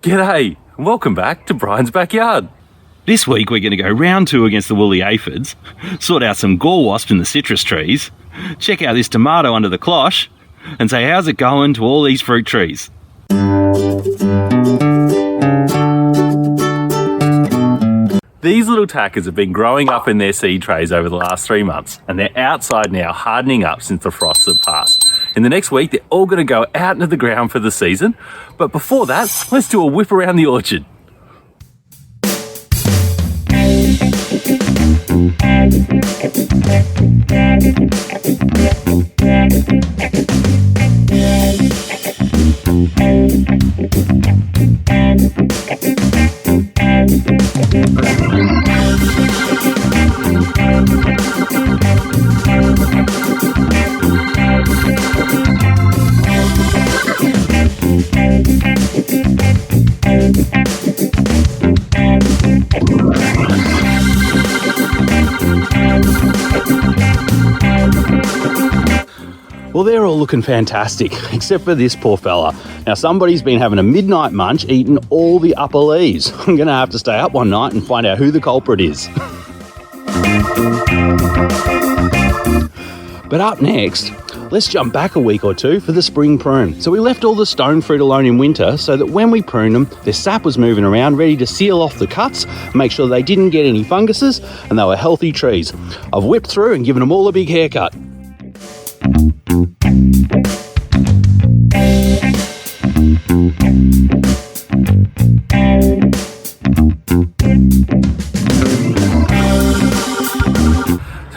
G'day, and welcome back to Brian's Backyard. This week we're going to go round 2 against the woolly aphids, sort out some gall wasps in the citrus trees, check out this tomato under the cloche, and say how's it going to all these fruit trees. These little tackers have been growing up in their seed trays over the last 3 months, and they're outside now hardening up since the frosts have passed. In the next week, they're all going to go out into the ground for the season, but before that, let's do a whip around the orchard. Well, they're all looking fantastic, except for this poor fella. Now, somebody's been having a midnight munch, eating all the upper leaves. I'm going to have to stay up one night and find out who the culprit is. But up next, let's jump back a week or 2 for the spring prune. So we left all the stone fruit alone in winter so that when we pruned them, their sap was moving around, ready to seal off the cuts, make sure they didn't get any funguses, and they were healthy trees. I've whipped through and given them all a big haircut.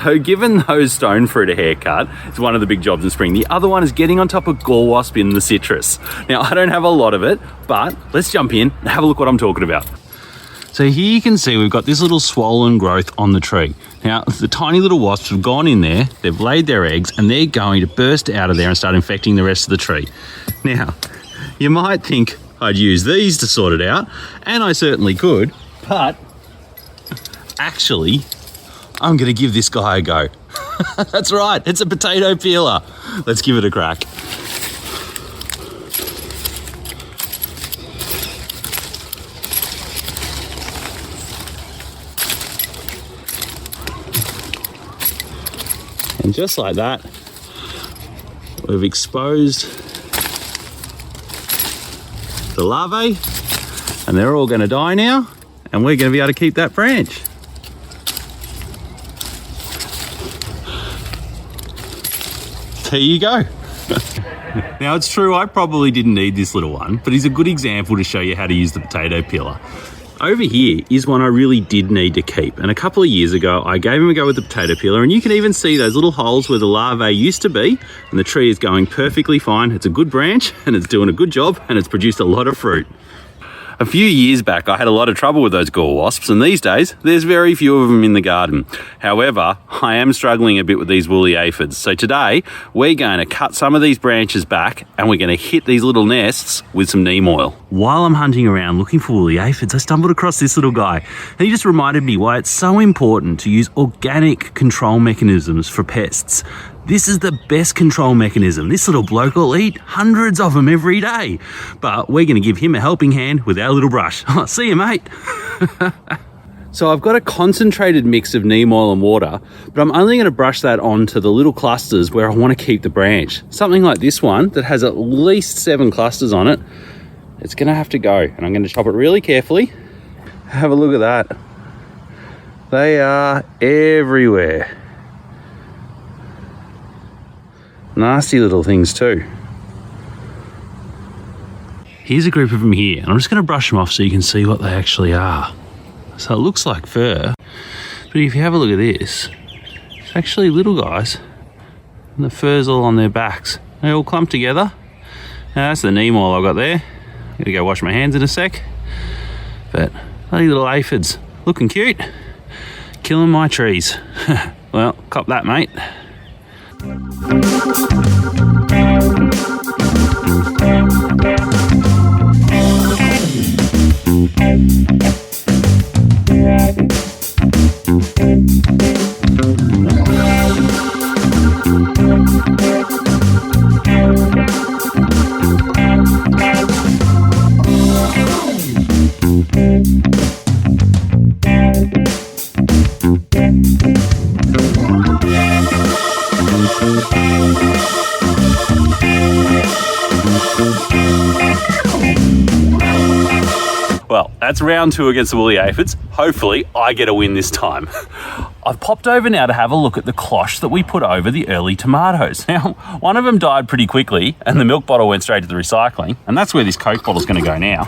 So given those stone fruit a haircut, it's one of the big jobs in spring. The other one is getting on top of gall wasp in the citrus. Now, I don't have a lot of it, but let's jump in and have a look what I'm talking about. So here you can see we've got this little swollen growth on the tree. Now, the tiny little wasps have gone in there, they've laid their eggs, and they're going to burst out of there and start infecting the rest of the tree. Now, you might think I'd use these to sort it out, and I certainly could, but actually, I'm going to give this guy a go. That's right, it's a potato peeler. Let's give it a crack. And just like that, we've exposed the larvae, and they're all going to die now, and we're going to be able to keep that branch. There you go. Now, it's true, I probably didn't need this little one, but he's a good example to show you how to use the potato peeler. Over here is one I really did need to keep, and a couple of years ago I gave him a go with the potato peeler, and you can even see those little holes where the larvae used to be, and the tree is going perfectly fine. It's a good branch and it's doing a good job, and it's produced a lot of fruit. A few years back, I had a lot of trouble with those gall wasps, and these days, there's very few of them in the garden. However, I am struggling a bit with these woolly aphids. So today, we're going to cut some of these branches back, and we're going to hit these little nests with some neem oil. While I'm hunting around looking for woolly aphids, I stumbled across this little guy. And he just reminded me why it's so important to use organic control mechanisms for pests. This is the best control mechanism. This little bloke will eat hundreds of them every day. But we're going to give him a helping hand with our little brush. See you, mate. So I've got a concentrated mix of neem oil and water, but I'm only going to brush that onto the little clusters where I want to keep the branch. Something like this one that has at least 7 clusters on it, it's going to have to go. And I'm going to chop it really carefully. Have a look at that. They are everywhere. Nasty little things too. Here's a group of them here, and I'm just going to brush them off so you can see what they actually are. So it looks like fur, but if you have a look at this, it's actually little guys, and the fur's all on their backs. They all clump together. Now that's the neem oil I've got there. I'm going to go wash my hands in a sec. But bloody little aphids, looking cute, killing my trees. Well, cop that, mate. Well, that's round 2 against the woolly aphids. Hopefully, I get a win this time. I've popped over now to have a look at the cloche that we put over the early tomatoes. Now, one of them died pretty quickly, and the milk bottle went straight to the recycling, and that's where this Coke bottle's going to go now.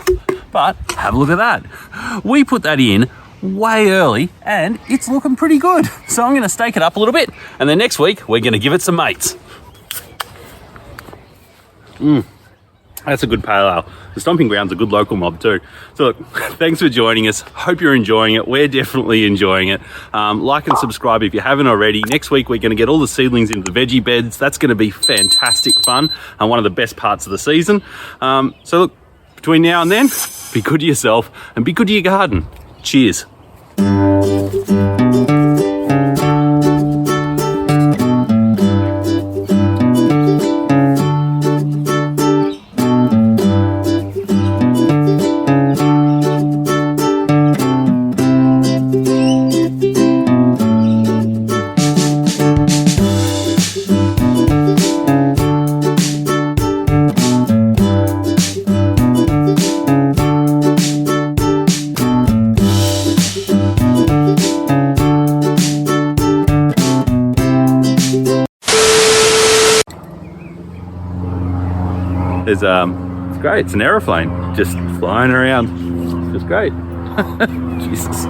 But have a look at that. We put that in way early, and it's looking pretty good. So I'm going to stake it up a little bit, and then next week, we're going to give it some mates. That's a good pale ale. The Stomping Ground's a good local mob too. So look, thanks for joining us. Hope you're enjoying it. We're definitely enjoying it. Like and subscribe if you haven't already. Next week, we're going to get all the seedlings into the veggie beds. That's going to be fantastic fun and one of the best parts of the season. So look, between now and then, be good to yourself and be good to your garden. Cheers. It's great. It's an aeroplane just flying around. It's great. Jesus.